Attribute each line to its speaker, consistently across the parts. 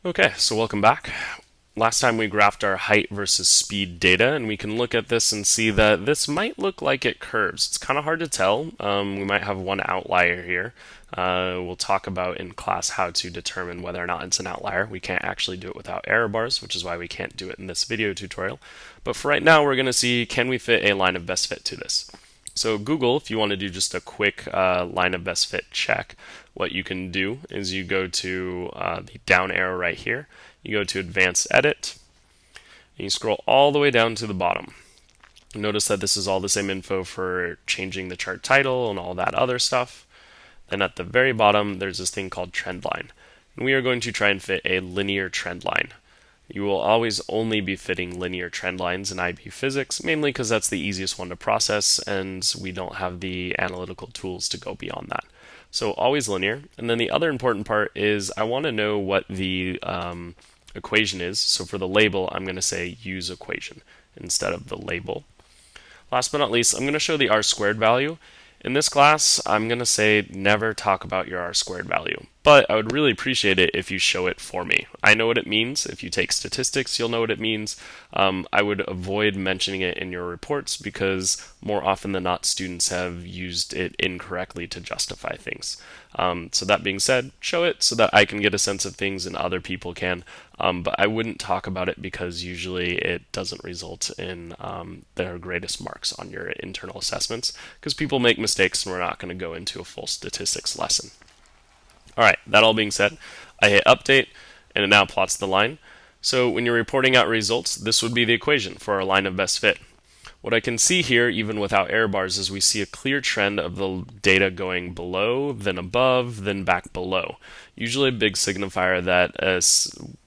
Speaker 1: Okay, so welcome back. Last time we graphed our height versus speed data, and we can look at this and see that this might look like it curves. It's kind of hard to tell. We might have one outlier here. We'll talk about in class how to determine whether or not it's an outlier. We can't actually do it without error bars, which is why we can't do it in this video tutorial. But for right now, we're going to see, can we fit a line of best fit to this? So Google, if you want to do just a quick line of best fit check, what you can do is you go to the down arrow right here, you go to Advanced Edit, and you scroll all the way down to the bottom. Notice that this is all the same info for changing the chart title and all that other stuff. Then at the very bottom, there's this thing called Trendline. And we are going to try and fit a linear trend line. You will always only be fitting linear trend lines in IB physics, mainly because that's the easiest one to process and we don't have the analytical tools to go beyond that. So always linear. And then the other important part is I want to know what the equation is. So for the label, I'm going to say use equation instead of the label. Last but not least, I'm going to show the r squared value. In this class, I'm going to say never talk about your r squared value, but I would really appreciate it if you show it for me. I know what it means. If you take statistics, you'll know what it means. I would avoid mentioning it in your reports because more often than not, students have used it incorrectly to justify things. So that being said, show it so that I can get a sense of things and other people can. But I wouldn't talk about it because usually it doesn't result in their greatest marks on your internal assessments because people make mistakes and we're not going to go into a full statistics lesson. All right, that all being said, I hit update and it now plots the line. So when you're reporting out results, this would be the equation for our line of best fit. What I can see here, even without error bars, is we see a clear trend of the data going below, then above, then back below. Usually a big signifier that a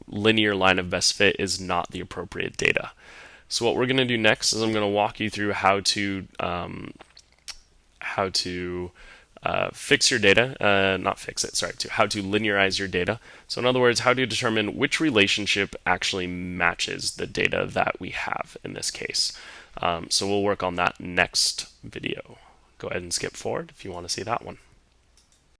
Speaker 1: linear line of best fit is not the appropriate data. So what we're going to do next is I'm going to walk you through how to fix your data, not fix it, sorry, how to linearize your data. So in other words, how to determine which relationship actually matches the data that we have in this case. So we'll work on that next video. Go ahead and skip forward if you want to see that one.